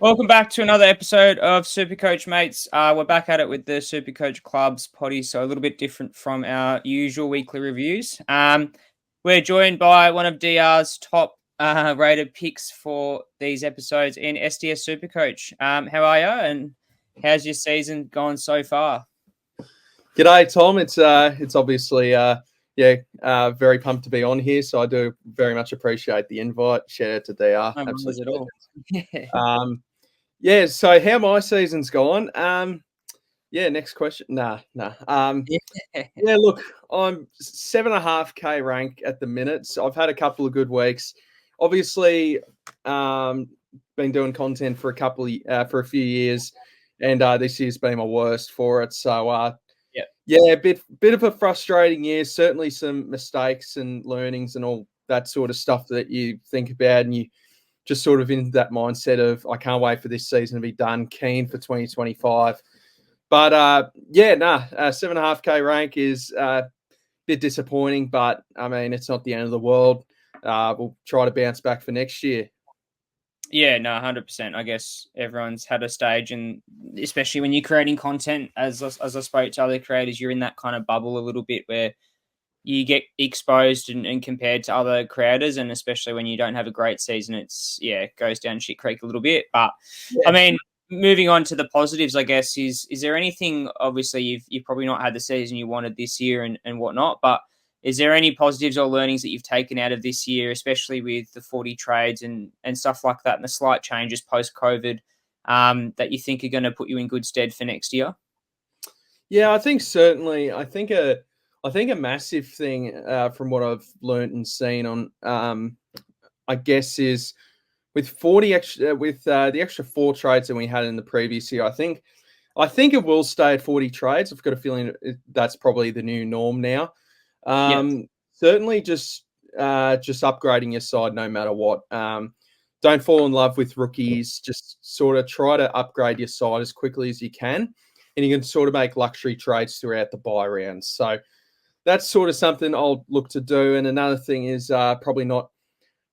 Welcome back to another episode of SuperCoach Mates. We're back at it with the SuperCoach Clubs potty, so a little bit different from our usual weekly reviews. We're joined by one of DR's top rated picks for these episodes in SDS SuperCoach. How are you, and how's your season gone so far? G'day, Tom. It's obviously very pumped to be on here. So I do very much appreciate the invite. Shout out to DR. No worries at all. So how my season's gone. Next question. Nah. Look, I'm 7.5K rank at the minute. So I've had a couple of good weeks. Obviously, been doing content for a few years, and this year's been my worst for it. So a bit of a frustrating year. Certainly some mistakes and learnings and all that sort of stuff that you think about, and you just sort of in that mindset of I can't wait for this season to be done. Keen for 2025. But 7.5K rank is a bit disappointing, but I mean it's not the end of the world. We'll try to bounce back for next year. Yeah, no, 100%. I guess everyone's had a stage, and especially when you're creating content, as I spoke to other creators, you're in that kind of bubble a little bit where you get exposed and compared to other creators, and especially when you don't have a great season, it goes down shit creek a little bit. But I mean, moving on to the positives, I guess, is there anything, obviously you've probably not had the season you wanted this year and whatnot, but is there any positives or learnings that you've taken out of this year, especially with the footy trades and stuff like that and the slight changes post-COVID that you think are going to put you in good stead for next year? Yeah, I think certainly. I think a massive thing from what I've learned and seen on, I guess, is with 40 extra, with the extra 4 trades that we had in the previous year. I think it will stay at 40 trades. I've got a feeling that's probably the new norm now. Certainly just upgrading your side no matter what. Don't fall in love with rookies. Just sort of try to upgrade your side as quickly as you can, and you can sort of make luxury trades throughout the buy rounds. So that's sort of something I'll look to do. And another thing is probably not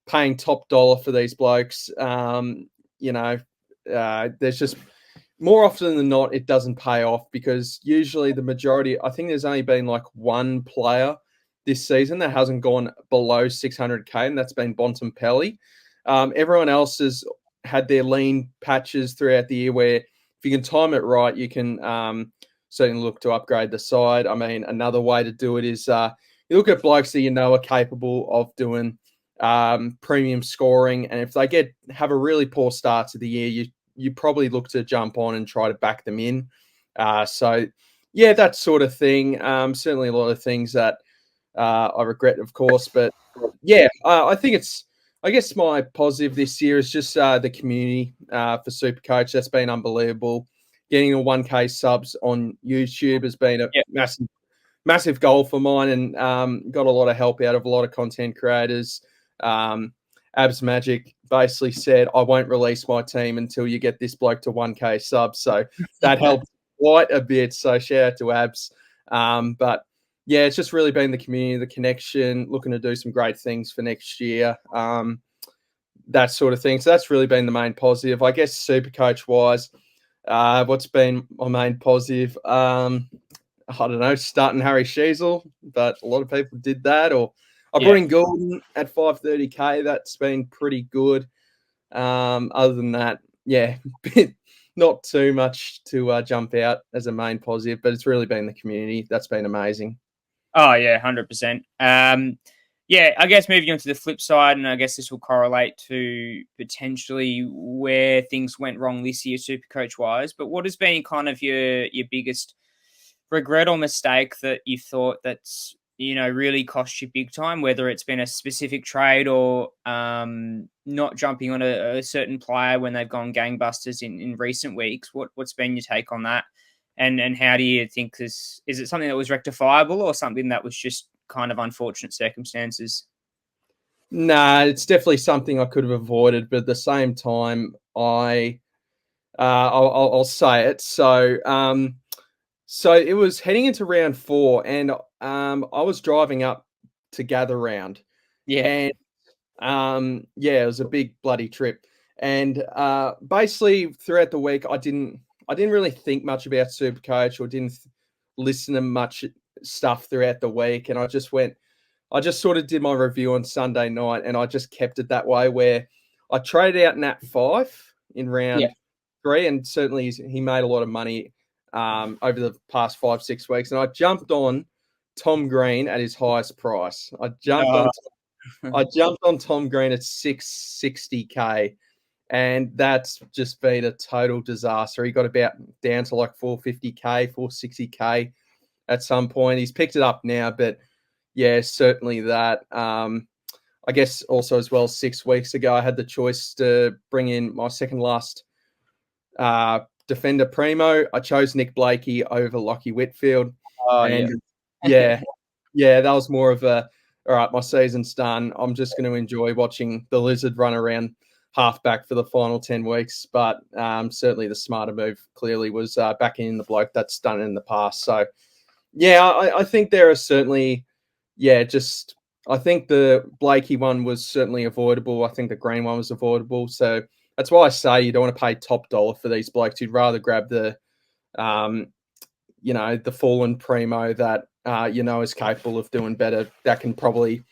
paying top dollar for these blokes. There's just more often than not, it doesn't pay off because usually the majority, I think there's only been like one player this season that hasn't gone below 600K, and that's been Bontempelli. Everyone else has had their lean patches throughout the year where if you can time it right, you can certainly look to upgrade the side. I mean, another way to do it is you look at blokes that you know are capable of doing premium scoring, and if they have a really poor start to the year, you probably look to jump on and try to back them in. That sort of thing. Certainly a lot of things that I regret, of course, but I think I guess my positive this year is just the community for SuperCoach. That's been unbelievable. Getting a 1K subs on YouTube has been a massive goal for mine, and got a lot of help out of a lot of content creators. Abs Magic basically said, I won't release my team until you get this bloke to 1K subs. So that helped quite a bit. So shout out to Abs. It's just really been the community, the connection, looking to do some great things for next year. That sort of thing. So that's really been the main positive. I guess SuperCoach wise, what's been my main positive? I don't know, starting Harry Sheasel, but a lot of people did that. Or I brought in Gordon at 530K. That's been pretty good. Other than that, not too much to jump out as a main positive, but it's really been the community. That's been amazing. Oh, yeah, 100%. I guess moving on to the flip side, and I guess this will correlate to potentially where things went wrong this year, SuperCoach-wise, but what has been kind of your biggest regret or mistake that you thought that's, really cost you big time, whether it's been a specific trade or not jumping on a certain player when they've gone gangbusters in recent weeks? What's been your take on that? And how do you think this, is it something that was rectifiable or something that was just kind of unfortunate circumstances? Nah, it's definitely something I could have avoided, but at the same time, I'll say it. So it was heading into round 4, and I was driving up to gather round. Yeah. And it was a big bloody trip. And basically throughout the week, I didn't really think much about SuperCoach or didn't listen to much stuff throughout the week. And I just sort of did my review on Sunday night, and I just kept it that way where I traded out Nat 5 in round 3, and certainly he made a lot of money over the past 5-6 weeks. And I jumped on Tom Green at his highest price. I jumped on Tom Green at 660k, and that's just been a total disaster. He got about down to like 450k, 460k at some point. He's picked it up now, but yeah, certainly that. I guess also as well, 6 weeks ago, I had the choice to bring in my second last defender primo. I chose Nick Blakey over Lockie Whitfield. Oh, and yeah, that was more of a, all right, my season's done. I'm just going to enjoy watching the Lizard run around halfback for the final 10 weeks. But certainly the smarter move clearly was backing in the bloke that's done it in the past. So, yeah, I think there are certainly, I think the Blakey one was certainly avoidable. I think the Green one was avoidable. So that's why I say you don't want to pay top dollar for these blokes. You'd rather grab the, the fallen primo that, is capable of doing better. That can probably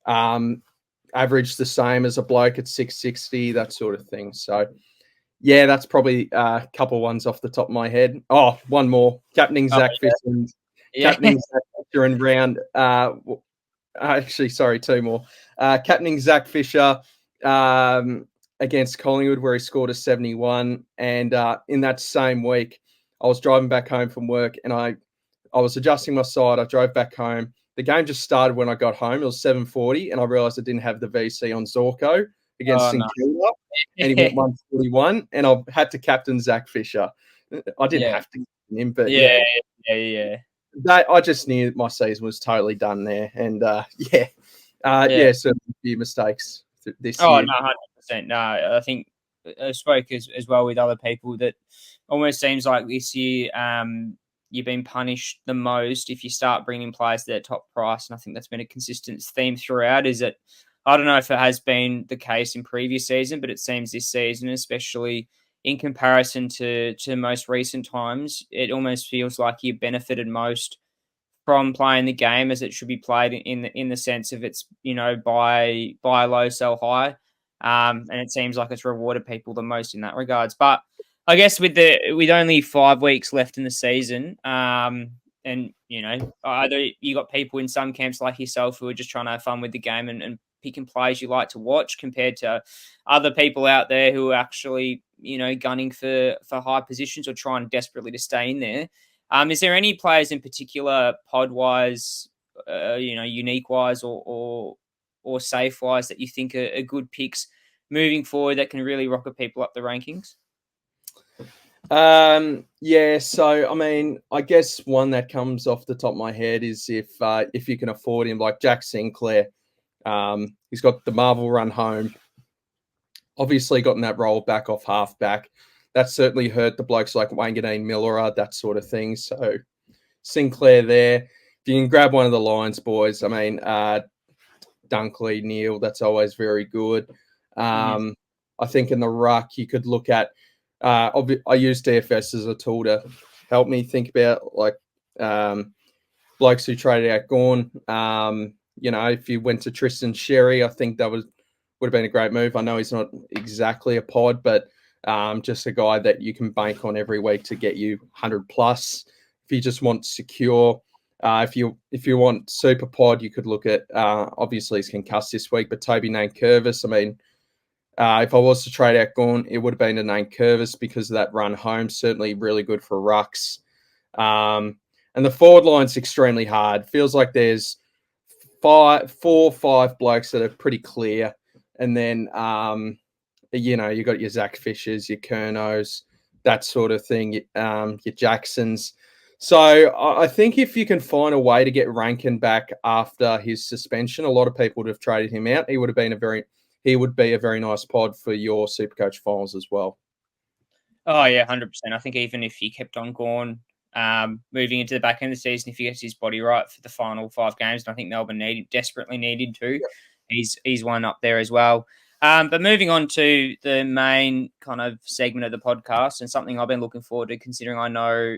average the same as a bloke at 660, that sort of thing. So, yeah, that's probably a couple ones off the top of my head. Oh, one more. Captaining Zach Fisher. Captaining Zach Fisher in round. Actually, sorry, two more. Captaining Zach Fisher against Collingwood, where he scored a 71. And in that same week, I was driving back home from work, and I was adjusting my side. I drove back home. The game just started when I got home. It was 7:40, and I realised I didn't have the VC on Zorko against St Kilda, and he went 141, and I had to captain Zach Fisher. I didn't have to captain him, but yeah. I just knew my season was totally done there, and certainly a few mistakes this year. Oh, no, 100%. No, I think I spoke as well with other people that almost seems like this year you've been punished the most if you start bringing players to their top price, and I think that's been a consistent theme throughout. Is that I don't know if it has been the case in previous season, but it seems this season, especially in comparison to most recent times, it almost feels like you benefited most from playing the game as it should be played in the sense of it's, buy low, sell high. And it seems like it's rewarded people the most in that regards. But I guess with only 5 weeks left in the season, and either you got people in some camps like yourself who are just trying to have fun with the game and picking players you like to watch, compared to other people out there who are actually, gunning for high positions or trying desperately to stay in there. Is there any players in particular, pod wise, unique wise, or safe wise, that you think are good picks moving forward that can really rocket people up the rankings? So I mean, I guess one that comes off the top of my head is if you can afford him, like Jack Sinclair. He's got the Marvel run home. Obviously, gotten that roll back off halfback. That certainly hurt the blokes like Wanganeen, Miller, that sort of thing. So Sinclair there. If you can grab one of the Lions boys, I mean, Dunkley, Neil, that's always very good. I think in the ruck, you could look at, I use DFS as a tool to help me think about like blokes who traded out Gawn. If you went to Tristan Sherry, I think that would have been a great move. I know he's not exactly a pod, but just a guy that you can bank on every week to get you 100 plus. If you just want secure, if you want super pod, you could look at obviously he's concussed this week, but Toby Nankervis. I mean, if I was to trade out Gawn, it would have been a Nankervis because of that run home. Certainly really good for rucks. And the forward line's extremely hard. Feels like there's 4 or 5 blokes that are pretty clear, and then you got your Zach Fishers, your Kernos, that sort of thing, your Jacksons. So I think if you can find a way to get Rankin back after his suspension, a lot of people would have traded him out. He would be a very nice pod for your SuperCoach finals as well. Oh yeah, 100%. I think even if he kept on Gawn, moving into the back end of the season, if he gets his body right for the final 5 games, and I think Melbourne desperately needed to, he's one up there as well. But moving on to the main kind of segment of the podcast, and something I've been looking forward to, considering I know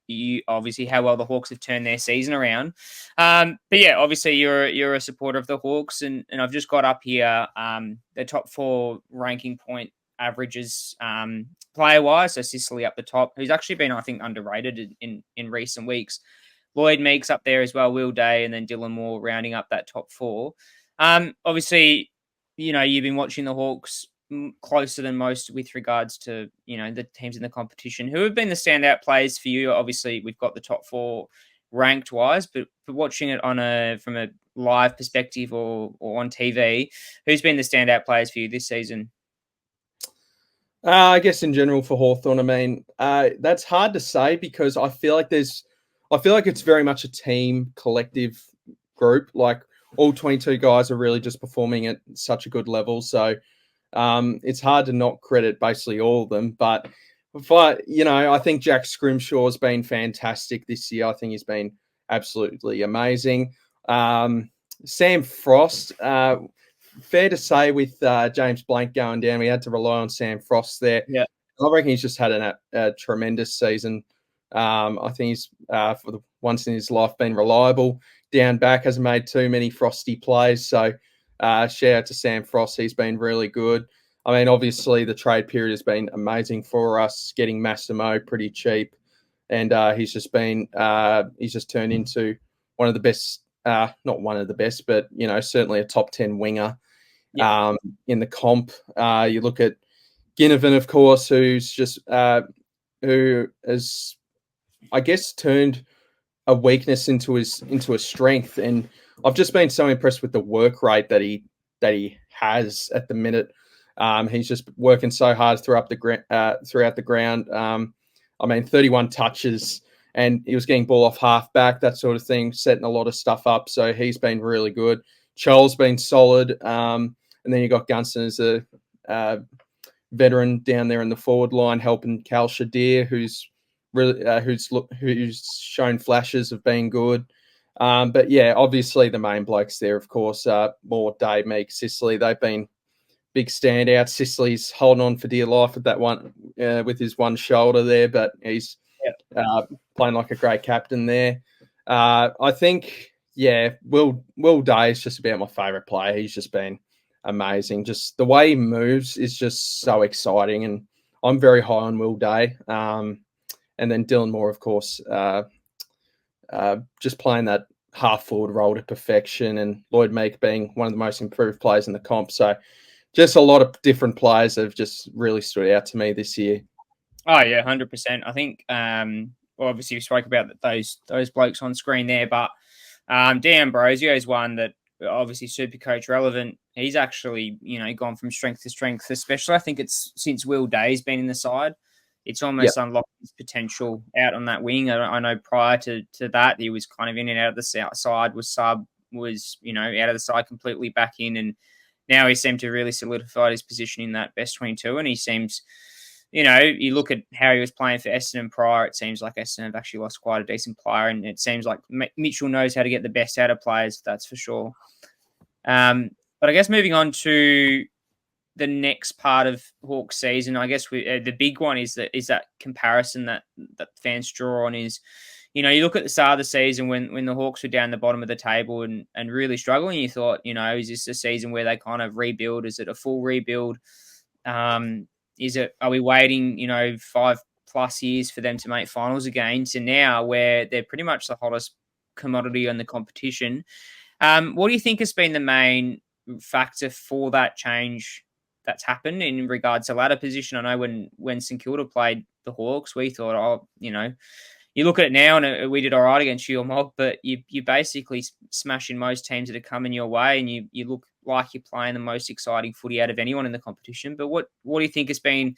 you obviously how well the Hawks have turned their season around. But yeah, obviously you're a supporter of the Hawks, and I've just got up here the top 4 ranking point averages player wise. So Sicily up the top, who's actually been, I think, underrated in recent weeks. Lloyd Meeks up there as well, Will Day, and then Dylan Moore rounding up that top 4. Obviously, you've been watching the Hawks closer than most with regards to, the teams in the competition. Who have been the standout players for you? Obviously, we've got the top 4 ranked wise, but watching it from a live perspective or on TV, who's been the standout players for you this season? I guess in general for Hawthorn, I mean, that's hard to say because I feel like it's very much a team collective group. Like all 22 guys are really just performing at such a good level. So it's hard to not credit basically all of them. But I think Jack Scrimshaw has been fantastic this year. I think he's been absolutely amazing. Sam Frost, fair to say with James Blank going down, we had to rely on Sam Frost there. Yeah, I reckon he's just had a tremendous season. I think he's, for the once in his life, been reliable. Down back, hasn't made too many frosty plays. So shout out to Sam Frost. He's been really good. I mean, obviously, the trade period has been amazing for us, getting Massimo pretty cheap. And he's just turned into one of the best, not one of the best, but, certainly a top 10 winger in the comp. You look at Ginnivan, of course, who has, I guess, turned a weakness into a strength. And I've just been so impressed with the work rate that he has at the minute. He's just working so hard throughout the ground. I mean, 31 touches, and he was getting ball off half back, that sort of thing, setting a lot of stuff up. So he's been really good. Chole's been solid. And then you got Gunston as a veteran down there in the forward line, helping Cal Shadir, who's shown flashes of being good. But yeah, obviously the main blokes there, of course, Moore, Day, Meek, Sicily. They've been big standouts. Sicily's holding on for dear life with that one, with his one shoulder there, but he's playing like a great captain there. I think, Will Day is just about my favourite player. He's just been amazing. Just the way he moves is just so exciting, and I'm very high on Will Day. And then Dylan Moore, of course, just playing that half-forward role to perfection, and Lloyd Meek being one of the most improved players in the comp. So just a lot of different players have just really stood out to me this year. Oh, yeah, 100%. I think, obviously we spoke about those blokes on screen there, but D'Ambrosio is one that obviously SuperCoach relevant. He's actually, gone from strength to strength, especially I think it's since Will Day's been in the side. It's almost unlocked his potential out on that wing. I know prior to that, he was kind of in and out of the side, was out of the side completely back in. And now he seemed to really solidify his position in that best 22. And he seems, you look at how he was playing for Essendon prior, it seems like Essendon have actually lost quite a decent player. And it seems like Mitchell knows how to get the best out of players, that's for sure. But I guess moving on to the next part of Hawks season, I guess the big one is that comparison that fans draw on is, you look at the start of the season when the Hawks were down the bottom of the table and really struggling. You thought, is this a season where they kind of rebuild? Is it a full rebuild? Are we waiting, 5+ years for them to make finals again? To now where they're pretty much the hottest commodity on the competition. What do you think has been the main factor for that change that's happened in regards to ladder position? I know when St Kilda played the Hawks, we thought, you look at it now and we did all right against Shield Mob, but you basically smashing most teams that are coming your way, and you look like you're playing the most exciting footy out of anyone in the competition. But what do you think has been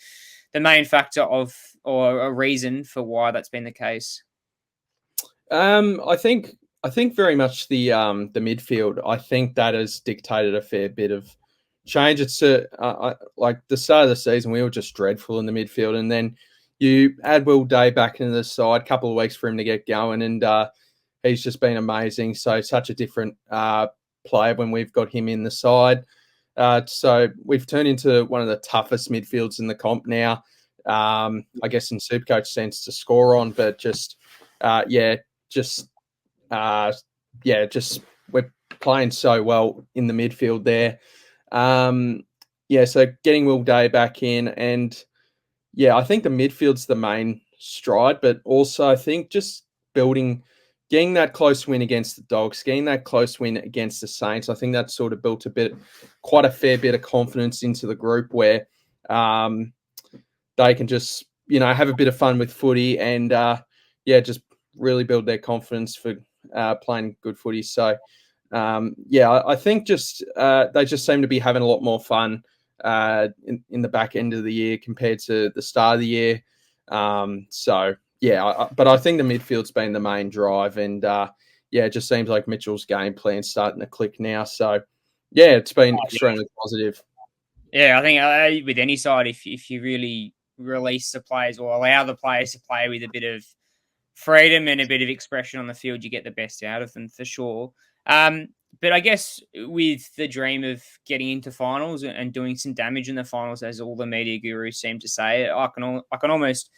the main factor or a reason for why that's been the case? I think very much the midfield. I think that has dictated a fair bit of change. It's like the start of the season, we were just dreadful in the midfield, and then you add Will Day back into the side, a couple of weeks for him to get going, and he's just been amazing. So such a different player when we've got him in the side. So we've turned into one of the toughest midfields in the comp now. I guess in SuperCoach sense to score on, but just we're playing so well in the midfield there. So getting Will Day back in, and I think the midfield's the main stride, but also I think just getting that close win against the Dogs, getting that close win against the Saints, I think that sort of built quite a fair bit of confidence into the group where they can just, have a bit of fun with footy and, just really build their confidence for playing good footy. So, I think just they just seem to be having a lot more fun in the back end of the year compared to the start of the year. But I think the midfield's been the main drive, and it just seems like Mitchell's game plan's starting to click now. So, it's been extremely positive. Yeah, I think with any side, if you really release the players or allow the players to play with a bit of freedom and a bit of expression on the field, you get the best out of them for sure. But I guess with the dream of getting into finals and doing some damage in the finals, as all the media gurus seem to say, I can almost,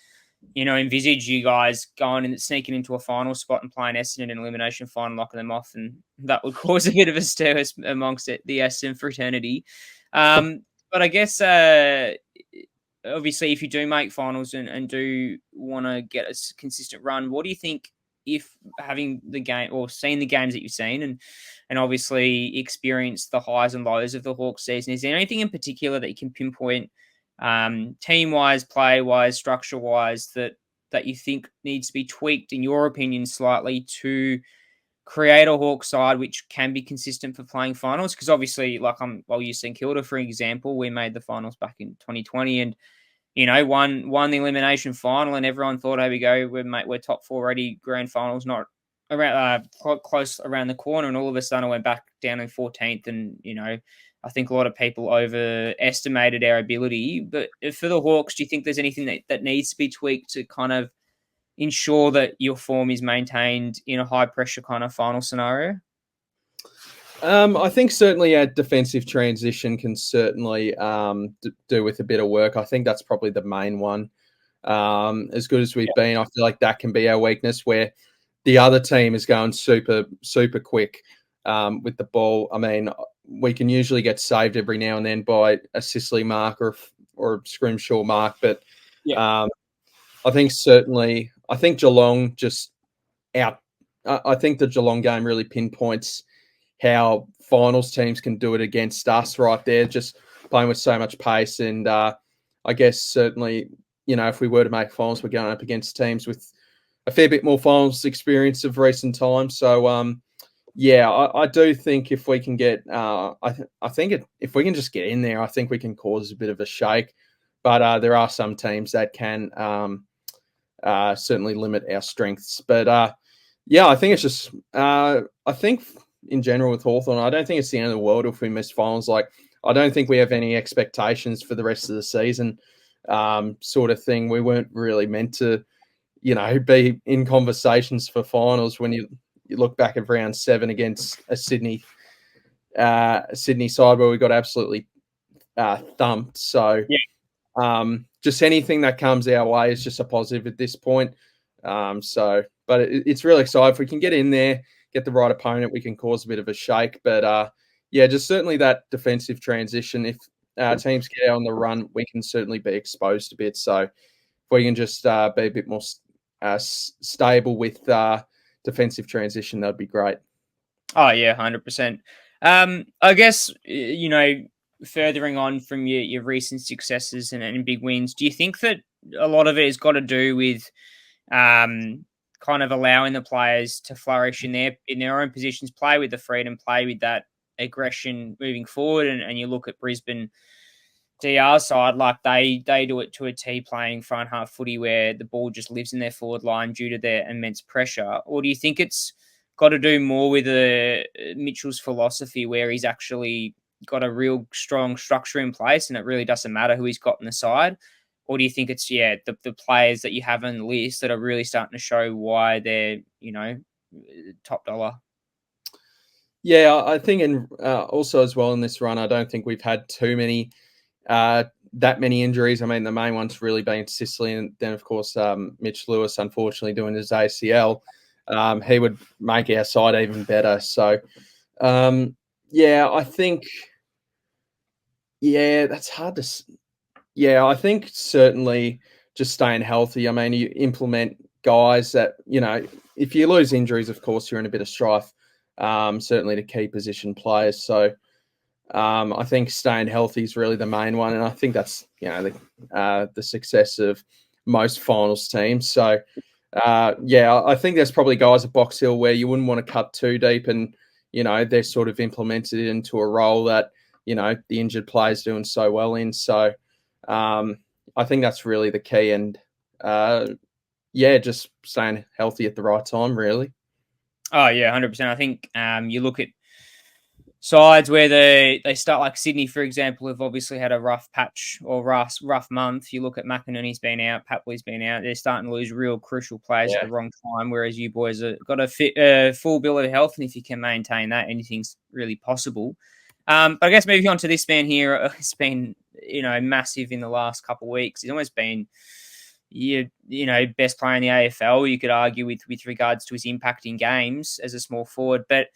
envisage you guys going and sneaking into a final spot and playing Essendon in an elimination final, knocking them off, and that would cause a bit of a stir amongst the Essendon fraternity. But I guess obviously, if you do make finals and do want to get a consistent run, what do you think, if having the game or seeing the games that you've seen and obviously experienced the highs and lows of the Hawks season, is there anything in particular that you can pinpoint team-wise, play-wise, structure-wise that you think needs to be tweaked, in your opinion, slightly to create a Hawk side which can be consistent for playing finals? Because obviously, I'll use St Kilda for example. We made the finals back in 2020 and won the elimination final, and everyone thought, "Here we go, we're top four already. Grand finals not around close around the corner," and all of a sudden I went back down in 14th, and I think a lot of people overestimated our ability. But for the Hawks, do you think there's anything that needs to be tweaked to kind of ensure that your form is maintained in a high pressure kind of final scenario? I think certainly a defensive transition can certainly do with a bit of work. I think that's probably the main one. As good as we've been, I feel like that can be our weakness, where the other team is going super, super quick with the ball. I mean, we can usually get saved every now and then by a Sicily mark or a Scrimshaw mark, but I think Geelong just out. I think the Geelong game really pinpoints how finals teams can do it against us right there, just playing with so much pace. And I guess certainly, if we were to make finals, we're going up against teams with a fair bit more finals experience of recent times. So, I do think if we can get, if we can just get in there, I think we can cause a bit of a shake. But there are some teams that can certainly limit our strengths. But I think it's just, I think in general with Hawthorn, I don't think it's the end of the world if we miss finals. Like, I don't think we have any expectations for the rest of the season, sort of thing. We weren't really meant to, be in conversations for finals when you look back at round 7 against a Sydney side where we got absolutely thumped. So, just anything that comes our way is just a positive at this point. But it's really exciting. If we can get in there, get the right opponent, we can cause a bit of a shake. But just certainly that defensive transition. If teams get out on the run, we can certainly be exposed a bit. So if we can just be a bit more stable with defensive transition, that'd be great. Oh yeah, 100%. I guess furthering on from your recent successes and big wins, do you think that a lot of it has got to do with kind of allowing the players to flourish in their own positions, play with the freedom, play with that aggression moving forward? And you look at Brisbane DR side, like they do it to a T, playing front half footy where the ball just lives in their forward line due to their immense pressure. Or do you think it's got to do more with Mitchell's philosophy, where he's actually got a real strong structure in place and it really doesn't matter who he's got on the side? Or do you think it's, the players that you have on the list that are really starting to show why they're, top dollar? Yeah, I think, and also as well in this run, I don't think we've had too many that many injuries. I mean, the main one's really been Sicily, and then of course Mitch Lewis, unfortunately, doing his ACL. He would make our side even better. So, yeah, I think, yeah, that's hard to. Yeah, I think certainly just staying healthy. I mean, you implement guys that, if you lose injuries, of course, you're in a bit of strife, certainly to key position players. So I think staying healthy is really the main one. And I think that's, the success of most finals teams. So, yeah, I think there's probably guys at Box Hill where you wouldn't want to cut too deep and, they're sort of implemented into a role that, the injured player's doing so well in. So, I think that's really the key, and yeah, just staying healthy at the right time, really. Oh yeah, 100%. I think you look at sides where they start, like Sydney, for example, have obviously had a rough patch or rough month. You look at McInerney's been out, Papley's been out. They're starting to lose real crucial players at Yeah, the wrong time. Whereas you boys have got a full bill of health, and if you can maintain that, anything's really possible. But I guess moving on to this man here, it's been massive in the last couple of weeks. He's almost been best player in the AFL. You could argue with regards to his impact in games as a small forward, but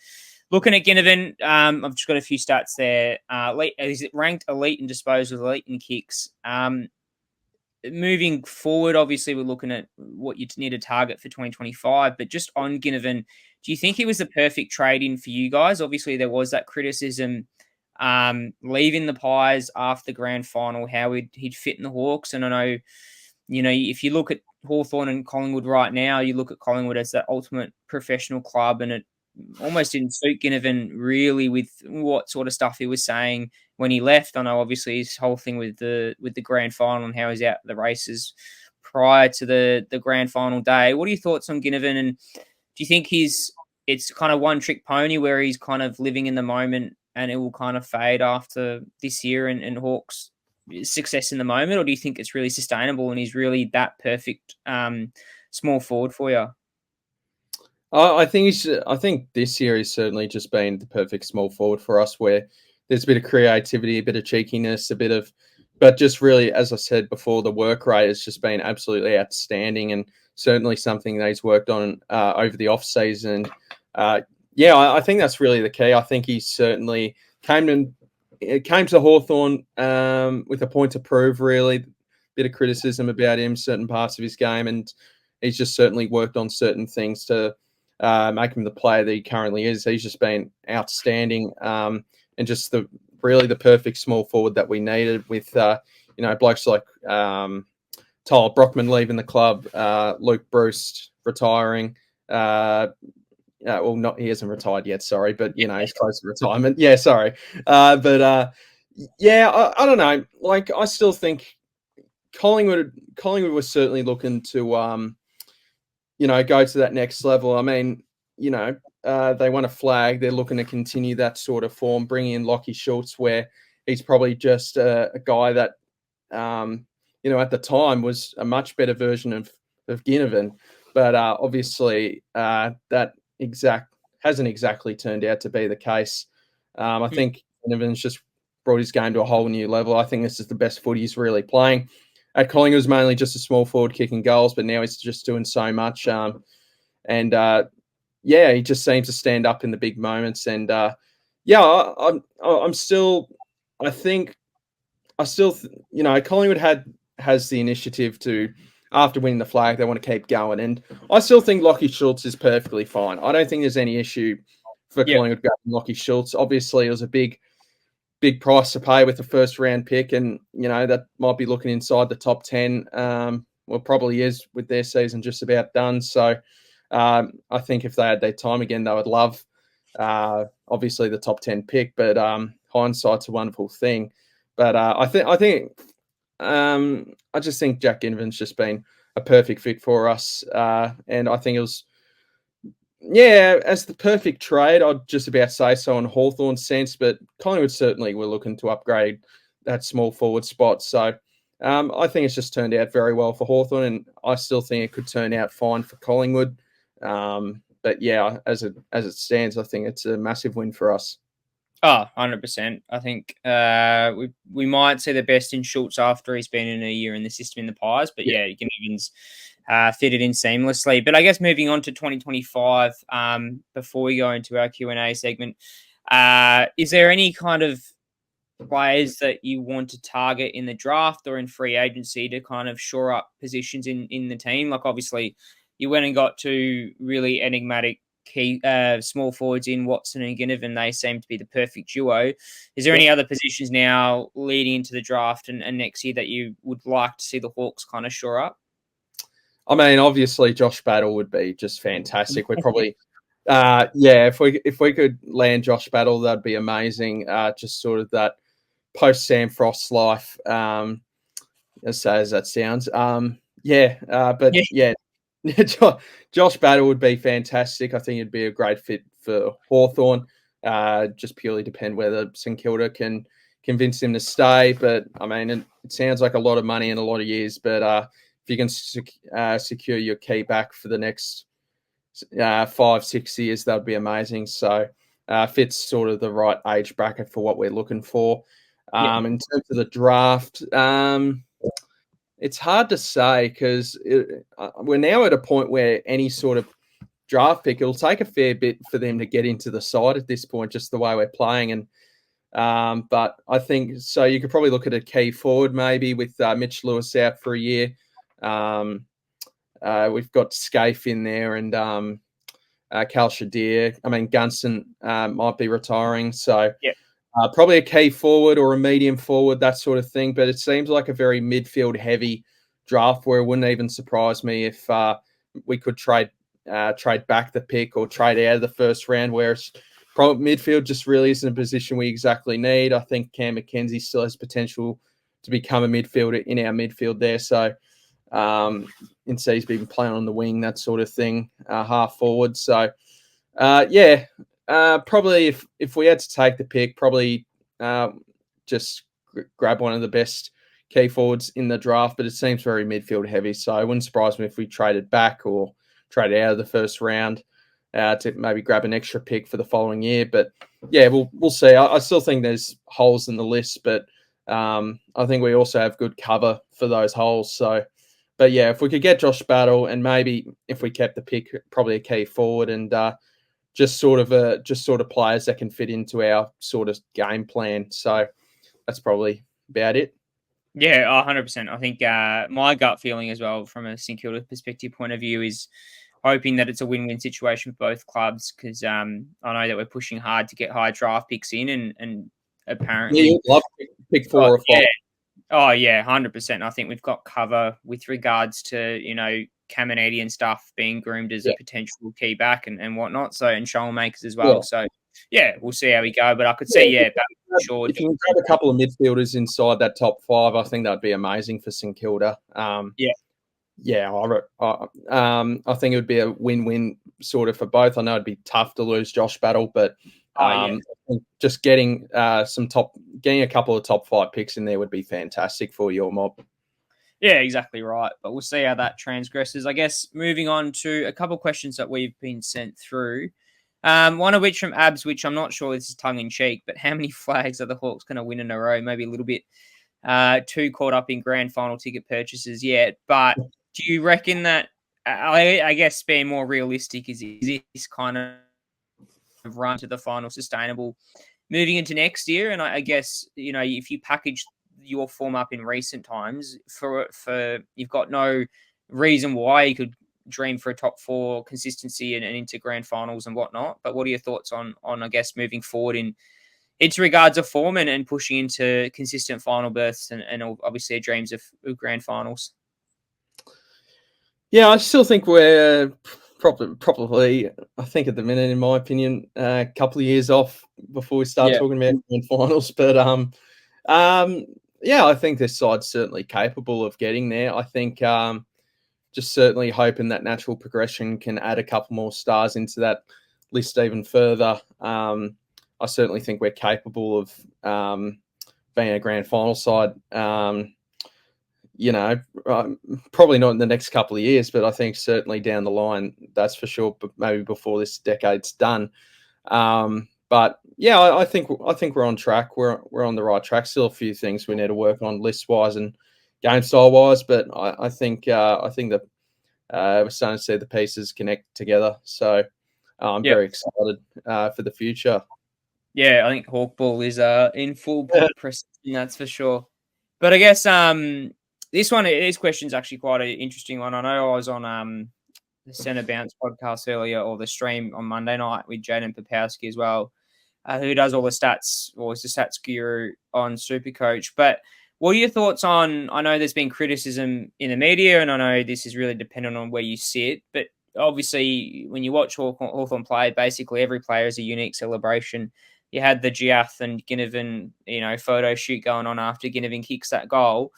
looking at Ginnivan, I've just got a few stats there. Is it ranked elite in disposals, elite in kicks? Moving forward, obviously, we're looking at what you need to target for 2025. But just on Ginnivan, do you think he was the perfect trade-in for you guys? Obviously, there was that criticism leaving the Pies after the grand final, how he'd fit in the Hawks. And I know, if you look at Hawthorn and Collingwood right now, you look at Collingwood as that ultimate professional club, and it almost didn't suit Ginnivan really with what sort of stuff he was saying when he left. I know obviously his whole thing with the grand final and how he's out the races prior to the grand final day. What are your thoughts on Ginnivan? And do you think it's kind of one trick pony where he's kind of living in the moment and it will kind of fade after this year and Hawks success in the moment? Or do you think it's really sustainable and he's really that perfect small forward for you? I think this year has certainly just been the perfect small forward for us, where there's a bit of creativity, a bit of cheekiness, but just really, as I said before, the work rate has just been absolutely outstanding, and certainly something that he's worked on over the off season. Yeah, I think that's really the key. I think he certainly came to Hawthorn with a point to prove. Really, bit of criticism about him, certain parts of his game, and he's just certainly worked on certain things to make him the player that he currently is. He's just been outstanding, and just really the perfect small forward that we needed, with blokes like Tyler Brockman leaving the club, Luke Bruce retiring. Well, not he hasn't retired yet, sorry, but he's close to retirement. Yeah, sorry, but yeah, I don't know. Like, I still think Collingwood was certainly looking to go to that next level. I mean, they won a flag. They're looking to continue that sort of form, bringing in Lockie Schultz, where he's probably just a guy that, at the time was a much better version of Ginnivan. But obviously, that hasn't exactly turned out to be the case. I think Ginnivan's just brought his game to a whole new level. I think this is the best footy he's really playing. At Collingwood, was mainly just a small forward kicking goals, but now he's just doing so much. Yeah, he just seems to stand up in the big moments. And yeah, I'm still, I think, Collingwood has the initiative to, after winning the flag, they want to keep going. And I still think Lockie Schultz is perfectly fine. I don't think there's any issue for Collingwood going Lockie Schultz. Obviously, it was a big price to pay with the first round pick, and that might be looking inside the top 10. Well, probably is, with their season just about done. So I think if they had their time again, they would love obviously the top 10 pick, but hindsight's a wonderful thing. But I just think Jack Ginnivan's just been a perfect fit for us, and I think it was, yeah, as the perfect trade, I'd just about say so in Hawthorn's sense, but Collingwood certainly were looking to upgrade that small forward spot. So I think it's just turned out very well for Hawthorn, and I still think it could turn out fine for Collingwood. But yeah, as it stands, I think it's a massive win for us. Oh, 100%. I think we might see the best in Schultz after he's been in a year in the system in the Pies. But yeah, Ginnivan's fitted in seamlessly. But I guess moving on to 2025, before we go into our Q&A segment, is there any kind of players that you want to target in the draft or in free agency to kind of shore up positions in the team? Like, obviously, you went and got two really enigmatic key small forwards in Watson and Ginnivan. They seem to be the perfect duo. Is there any other positions now leading into the draft and next year that you would like to see the Hawks kind of shore up? I mean, obviously, Josh Battle would be just fantastic. We're probably, if we could land Josh Battle, that'd be amazing. Just sort of that post Sam Frost life, as sad as that sounds. Josh Battle would be fantastic. I think it'd be a great fit for Hawthorn. Just purely depend whether St Kilda can convince him to stay. But I mean, it sounds like a lot of money in a lot of years. But if you can secure your key back for the next 5-6 years, that would be amazing. So fits sort of the right age bracket for what we're looking for. In terms of the draft, it's hard to say because we're now at a point where any sort of draft pick, it'll take a fair bit for them to get into the side at this point, just the way we're playing. And but I think so. You could probably look at a key forward maybe with Mitch Lewis out for a year. We've got Scaife in there and Cal Shadir. I mean, Gunston might be retiring, so probably a key forward or a medium forward, that sort of thing. But it seems like a very midfield heavy draft where it wouldn't even surprise me if we could trade back the pick or trade out of the first round, where it's probably midfield just really isn't a position we exactly need. I think Cam McKenzie still has potential to become a midfielder in our midfield there. So instead he's been playing on the wing, that sort of thing, half forward. So probably if we had to take the pick, probably just grab one of the best key forwards in the draft, but it seems very midfield heavy. So it wouldn't surprise me if we traded back or traded out of the first round to maybe grab an extra pick for the following year. But yeah, we'll see. I still think there's holes in the list, but I think we also have good cover for those holes. So, but yeah, if we could get Josh Battle and maybe if we kept the pick, probably a key forward and just sort of players that can fit into our sort of game plan. So that's probably about it. Yeah, 100%. I think my gut feeling as well from a St Kilda perspective point of view is hoping that it's a win-win situation for both clubs because I know that we're pushing hard to get high draft picks in and apparently... Yeah, you'd love to pick 4 or 5. Yeah. Oh, yeah, 100%. I think we've got cover with regards to, Caminiti and stuff being groomed as a potential key back and whatnot. So, and shoal makers as well. Yeah. So, yeah, we'll see how we go. But I could see, sure. If you can grab a couple of midfielders inside that top 5, I think that'd be amazing for St Kilda. I think it would be a win-win sort of for both. I know it'd be tough to lose Josh Battle, but just getting a couple of top 5 picks in there would be fantastic for your mob. Yeah, exactly right. But we'll see how that transgresses. I guess moving on to a couple of questions that we've been sent through. One of which from Abs, which I'm not sure this is tongue in cheek, but how many flags are the Hawks going to win in a row? Maybe a little bit too caught up in grand final ticket purchases yet. But do you reckon that, I guess being more realistic, is this kind of run to the final sustainable moving into next year? And I guess, if you package your form up in recent times for you've got no reason why you could dream for a top 4 consistency and into grand finals and whatnot. But what are your thoughts on I guess moving forward into regards of form and pushing into consistent final berths and obviously dreams of grand finals? Yeah, I still think we're probably, I think at the minute, in my opinion, a couple of years off before we start talking about grand finals. But I think this side's certainly capable of getting there. I think just certainly hoping that natural progression can add a couple more stars into that list even further. I certainly think we're capable of being a grand final side. probably not in the next couple of years, but I think certainly down the line, that's for sure. But maybe before this decade's done. But yeah, I think we're on track. We're on the right track. Still a few things we need to work on list wise and game style wise, but I think that we're starting to see the pieces connect together. So I'm very excited for the future. Yeah, I think HawkBall is in full precision, that's for sure. But I guess this question is actually quite an interesting one. I know I was on the Centre Bounce podcast earlier, or the stream on Monday night with Jaden Popowski as well, who does all the stats, or is the stats guru on SuperCoach. But what are your thoughts on, I know there's been criticism in the media, and I know this is really dependent on where you sit, but obviously when you watch Hawthorn play, basically every player is a unique celebration. You had the Giath and Ginnivan, photo shoot going on after Ginnivan kicks that goal.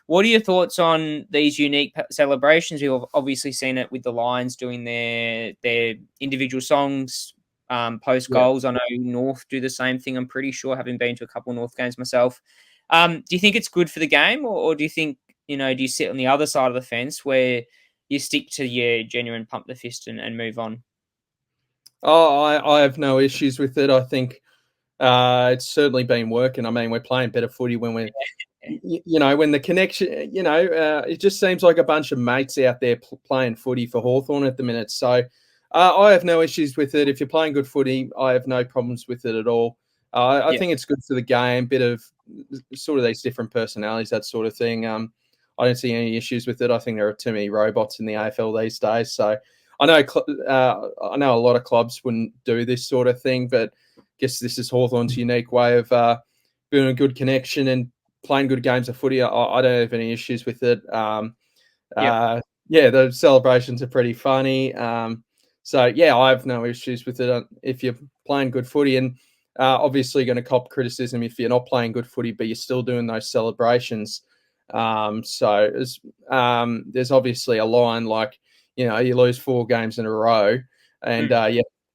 What are your thoughts on these unique celebrations? We've obviously seen it with the Lions doing their individual songs post goals. I know North do the same thing. I'm pretty sure, having been to a couple of North games myself. Do you think it's good for the game, or do you think, do you sit on the other side of the fence where you stick to your genuine pump the fist and move on? Oh, I have no issues with it. I think it's certainly been working. I mean, we're playing better footy when we're, when the connection, it just seems like a bunch of mates out there playing footy for Hawthorn at the minute. So I have no issues with it. If you're playing good footy, I have no problems with it at all. I think it's good for the game, bit of sort of these different personalities, that sort of thing. I don't see any issues with it. I think there are too many robots in the AFL these days. So I know a lot of clubs wouldn't do this sort of thing, but I guess this is Hawthorn's unique way of building a good connection and playing good games of footy. I don't have any issues with it. The celebrations are pretty funny. So I have no issues with it if you're playing good footy, and obviously going to cop criticism if you're not playing good footy, but you're still doing those celebrations. So there's obviously a line, like, you lose 4 games in a row, and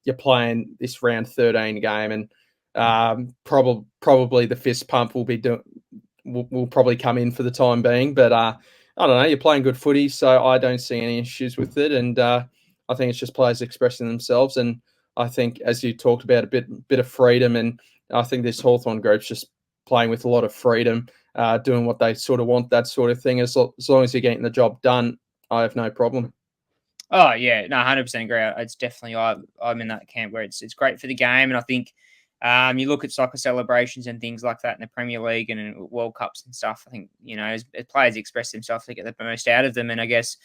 you're playing this round 13 game, and probably the fist pump will probably come in for the time being. But I don't know, you're playing good footy, so I don't see any issues with it, and I think it's just players expressing themselves. And I think, as you talked about, a bit of freedom, and I think this Hawthorn group's just playing with a lot of freedom, doing what they sort of want, that sort of thing. As long as you're getting the job done, I have no problem. Oh yeah, no, 100% agree. It's definitely, I'm in that camp where it's great for the game, and I think you look at soccer celebrations and things like that in the Premier League and in World Cups and stuff. I think, as players express themselves, they get the most out of them. And I guess,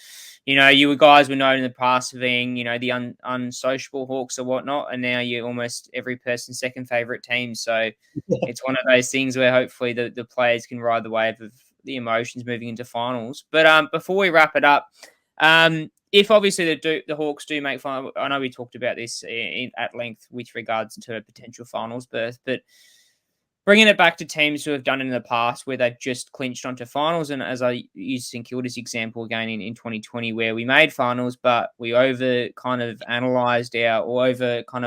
you guys were known in the past for being, the unsociable Hawks or whatnot, and now you're almost every person's second favourite team. So it's one of those things where hopefully the players can ride the wave of the emotions moving into finals. But before we wrap it up, if obviously the Hawks do make final, I know we talked about this at length with regards to a potential finals berth, but bringing it back to teams who have done it in the past where they've just clinched onto finals, and as I used St Kilda's example again in 2020, where we made finals, but we over kind of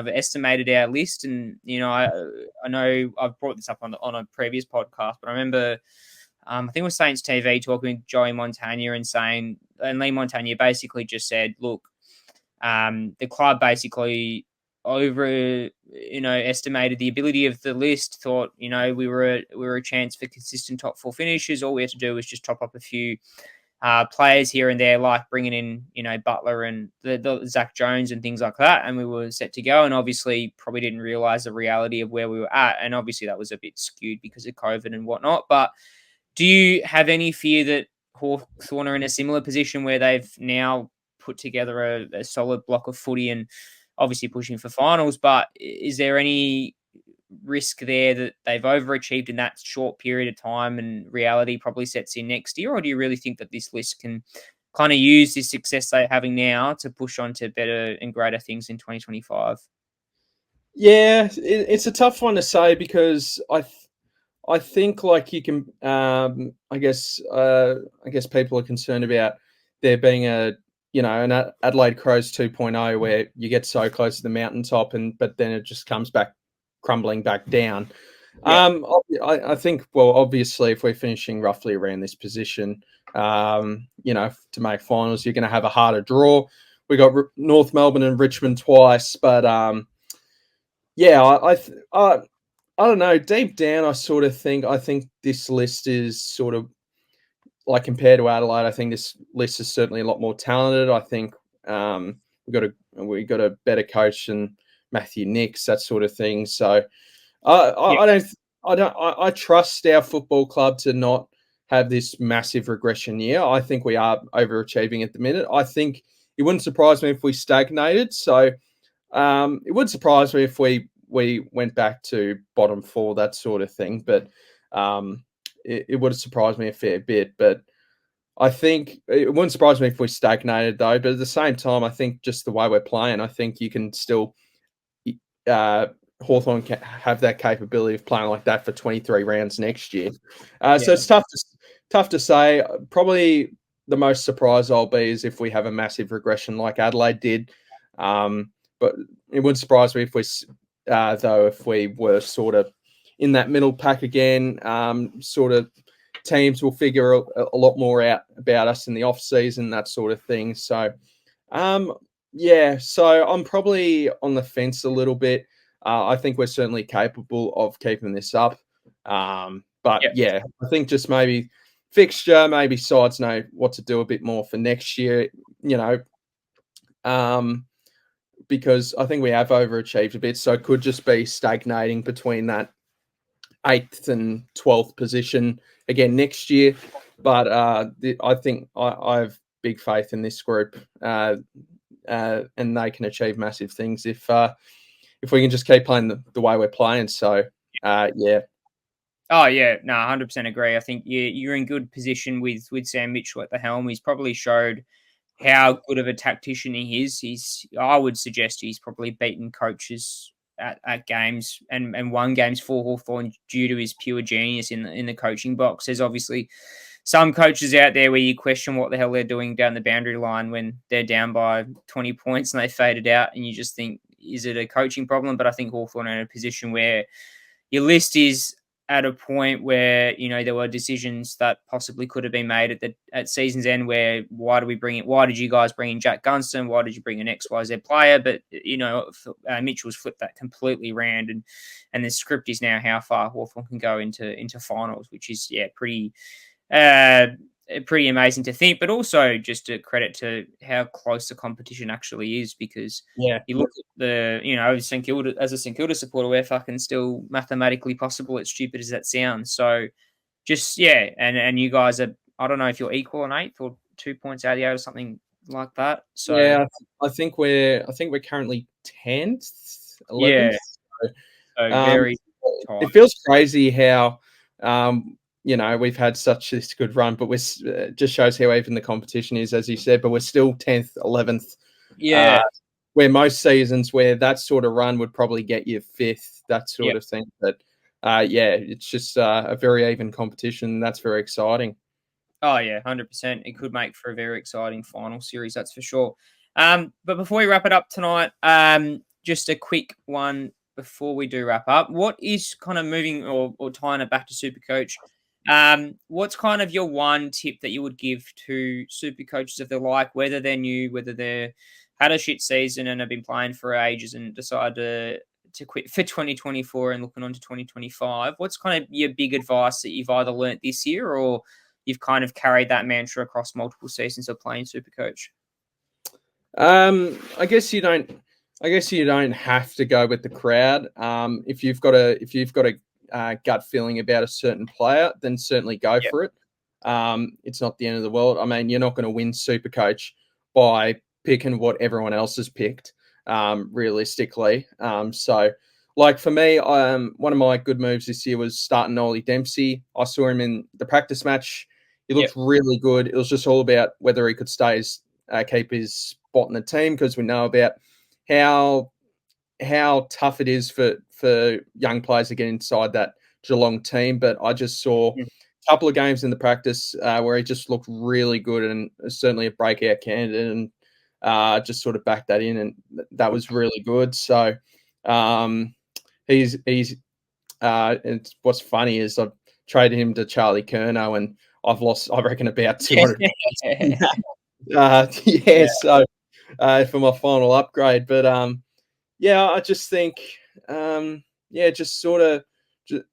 estimated our list. And, I know I've brought this up on a previous podcast, but I remember I think it was Saints TV talking with Joey Montagna and Lee Montagna basically just said, look, the club basically estimated the ability of the list, thought, we were a chance for consistent top 4 finishes. All we had to do was just top up a few players here and there, like bringing in, Butler and the Zach Jones and things like that, and we were set to go. And obviously probably didn't realise the reality of where we were at, and obviously that was a bit skewed because of COVID and whatnot. But do you have any fear that Hawthorn are in a similar position where they've now put together a solid block of footy and obviously pushing for finals, but is there any risk there that they've overachieved in that short period of time and reality probably sets in next year? Or do you really think that this list can kind of use this success they're having now to push on to better and greater things in 2025? Yeah, it's a tough one to say, because I think, like, you can, I guess people are concerned about there being an Adelaide Crows 2.0 where you get so close to the mountaintop, but then it just comes back crumbling back down. Yeah. I think, well, obviously, if we're finishing roughly around this position, to make finals, you're going to have a harder draw. We got North Melbourne and Richmond twice, but yeah, I don't know. Deep down, I think this list is sort of like compared to Adelaide. I think this list is certainly a lot more talented. I think we got a better coach than Matthew Nicks, that sort of thing. So Yeah. I trust our football club to not have this massive regression year. I think we are overachieving at the minute. I think it wouldn't surprise me if we stagnated. So it would surprise me if we went back to bottom four, that sort of thing. But it would have surprised me a fair bit. But I think it wouldn't surprise me if we stagnated, though. But at the same time, I think just the way we're playing, I think you can still Hawthorn can have that capability of playing like that for 23 rounds next year. So it's tough to say. Probably the most surprised I'll be is if we have a massive regression like Adelaide did. But it wouldn't surprise me if if we were sort of in that middle pack again. Sort of teams will figure a lot more out about us in the off season, that sort of thing. So, so I'm probably on the fence a little bit. I think we're certainly capable of keeping this up. But I think just maybe fixture, maybe sides know what to do a bit more for next year, because I think we have overachieved a bit. So it could just be stagnating between that 8th and 12th position again next year. But I think I have big faith in this group, and they can achieve massive things if we can just keep playing the way we're playing. So, yeah. Oh yeah, no, 100% agree. I think you're in good position with Sam Mitchell at the helm. He's probably showed how good of a tactician he is. I would suggest he's probably beaten coaches at games and won games for Hawthorn due to his pure genius in the coaching box. There's obviously some coaches out there where you question what the hell they're doing down the boundary line when they're down by 20 points and they faded out, and you just think, is it a coaching problem? But I think Hawthorn are in a position where your list is at a point where there were decisions that possibly could have been made at season's end. Where why did you guys bring in Jack Gunston? Why did you bring an XYZ player? But Mitchell's flipped that completely around, and the script is now how far Hawthorn can go into finals, which is pretty amazing to think, but also just a credit to how close the competition actually is, because you look at the, St Kilda, as a St Kilda supporter, we're fucking still mathematically possible, as stupid as that sounds. So just, and you guys are, I don't know if you're equal on 8th or 2 points out of the 8 or something like that. So yeah, I think we're currently 10th, 11th. So very tight. It feels crazy how we've had such this good run, but just shows how even the competition is, as you said. But we're still 10th, 11th. Where most seasons where that sort of run would probably get you 5th, that sort of thing. But it's just a very even competition. That's very exciting. Oh yeah, 100%. It could make for a very exciting final series, that's for sure. But before we wrap it up tonight, just a quick one before we do wrap up. What is kind of moving or tying it back to SuperCoach? What's kind of your one tip that you would give to super coaches if they're like, whether they're new, whether they're had a shit season and have been playing for ages and decided to quit for 2024 and looking on to 2025? What's kind of your big advice that you've either learnt this year or you've kind of carried that mantra across multiple seasons of playing SuperCoach? I guess you don't have to go with the crowd. If you've got a gut feeling about a certain player, then certainly go for it. It's not the end of the world. I mean, you're not going to win SuperCoach by picking what everyone else has picked, realistically. So, like for me, one of my good moves this year was starting Ollie Dempsey. I saw him in the practice match. He looked really good. It was just all about whether he could keep his spot in the team, because we know about how tough it is for young players to get inside that Geelong team. But I just saw a couple of games in the practice where he just looked really good and certainly a breakout candidate, and just sort of backed that in, and that was really good. So he's what's funny is I've traded him to Charlie Curnow, and I've lost, I reckon, about 200. Yeah. So for my final upgrade, but yeah, I just think, just sort of,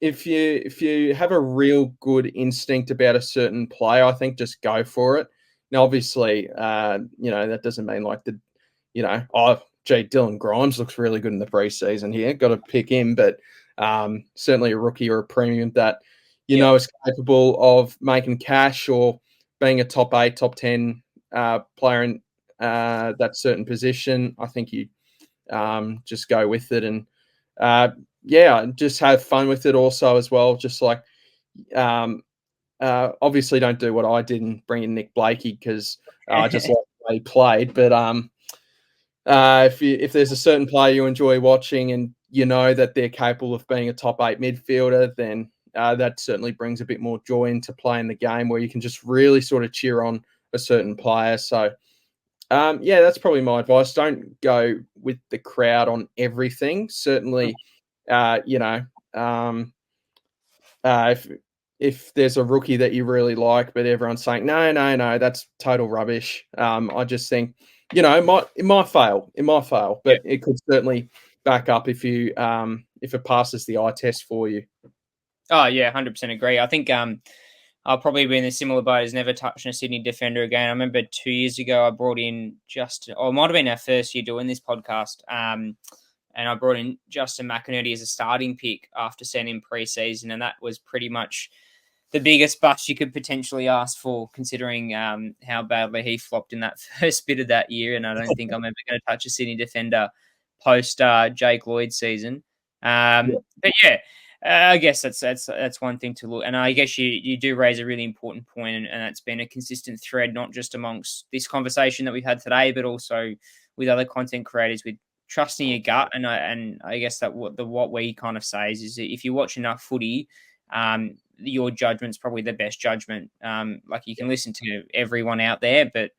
if you have a real good instinct about a certain player, I think just go for it. Now, obviously, that doesn't mean like Dylan Grimes looks really good in the preseason here. Got to pick him, but certainly a rookie or a premium that is capable of making cash or being a top 8, top 10 player in that certain position. I think you just go with it and just have fun with it also as well. Just like obviously don't do what I did and bring in Nick Blakey because I just like the way he played. But if there's a certain player you enjoy watching and you know that they're capable of being a top 8 midfielder, then that certainly brings a bit more joy into playing the game where you can just really sort of cheer on a certain player. So that's probably my advice. Don't go with the crowd on everything. Certainly, if there's a rookie that you really like, but everyone's saying no, that's total rubbish. I just think it might fail, but it could certainly back up if it passes the eye test for you. Oh yeah, 100% agree. I think I'll probably be in a similar boat as never touching a Sydney defender again. I remember 2 years ago I brought in it might have been our first year doing this podcast. And I brought in Justin McInerney as a starting pick after seeing him pre-season, and that was pretty much the biggest bust you could potentially ask for, considering how badly he flopped in that first bit of that year. And I don't think I'm ever going to touch a Sydney defender post Jake Lloyd season. But yeah, I guess that's one thing to look. And I guess you do raise a really important point, and that's been a consistent thread, not just amongst this conversation that we've had today, but also with other content creators with trusting your gut. And I guess that what we kind of say is that if you watch enough footy, your judgment's probably the best judgment. Like you can listen to everyone out there, but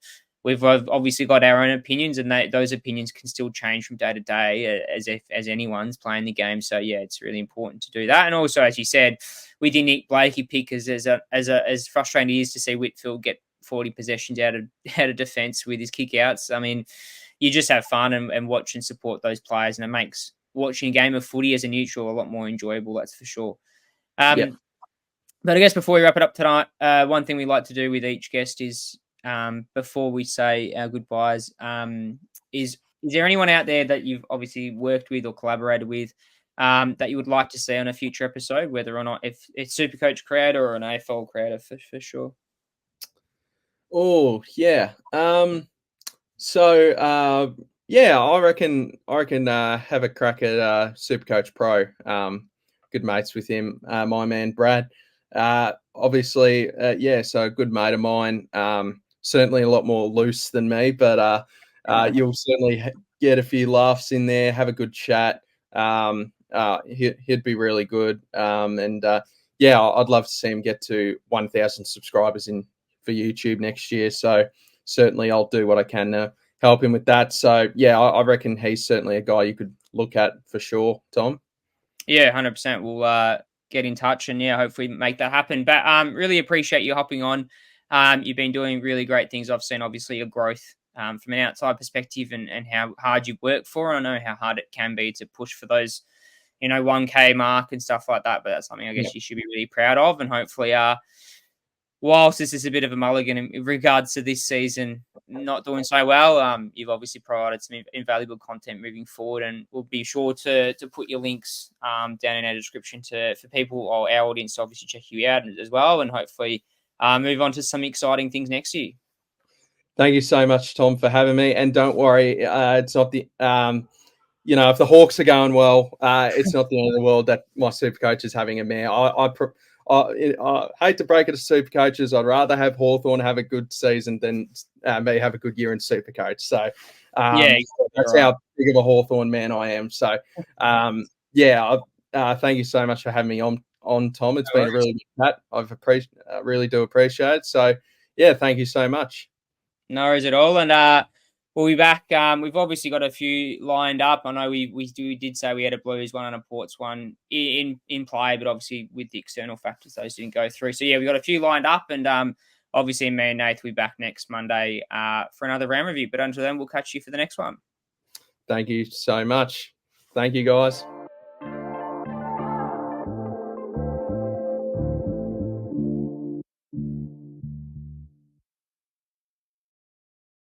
we've obviously got our own opinions, and those opinions can still change from day to day as anyone's playing the game. So yeah, it's really important to do that. And also, as you said, we did Nick Blakey pick as frustrating it is to see Whitfield get 40 possessions out of defence with his kickouts. I mean, you just have fun and watch and support those players, and it makes watching a game of footy as a neutral a lot more enjoyable. That's for sure. But I guess before we wrap it up tonight, one thing we like to do with each guest is before we say our goodbyes, is there anyone out there that you've obviously worked with or collaborated with that you would like to see on a future episode, whether or not if it's SuperCoach creator or an AFL creator for sure? Oh yeah. I reckon have a crack at SuperCoach Pro. Good mates with him. My man Brad. Obviously, so a good mate of mine. Certainly a lot more loose than me, but you'll certainly get a few laughs in there. Have a good chat. He'd be really good. I'd love to see him get to 1,000 subscribers for YouTube next year. So certainly I'll do what I can to help him with that. So, I reckon he's certainly a guy you could look at for sure, Tom. Yeah, 100%. We'll get in touch and, hopefully make that happen. But really appreciate you hopping on. You've been doing really great things. I've seen, obviously, your growth from an outside perspective and how hard you work for. I know how hard it can be to push for those, 1K mark and stuff like that. But that's something I guess you should be really proud of. And hopefully, whilst this is a bit of a mulligan in regards to this season not doing so well, you've obviously provided some invaluable content moving forward, and we'll be sure to put your links down in our description for people or our audience to obviously check you out as well, and hopefully move on to some exciting things next year. Thank you so much, Tom, for having me. And don't worry, it's not the if the Hawks are going well, it's not the end of the world that my SuperCoach is having a mare. I hate to break it to SuperCoaches. I'd rather have Hawthorn have a good season than me have a good year in SuperCoach. So that's how big of a Hawthorn man I am. So thank you so much for having me on Tom. It's been a really good chat. I really do appreciate it. So thank you so much. No worries at all. And We'll be back. We've obviously got a few lined up. I know we did say we had a Blues one and a Ports one in play, but obviously with the external factors, those didn't go through. So yeah, we got a few lined up, and obviously me and Nath will be back next Monday for another round review. But until then, we'll catch you for the next one. Thank you so much. Thank you, guys.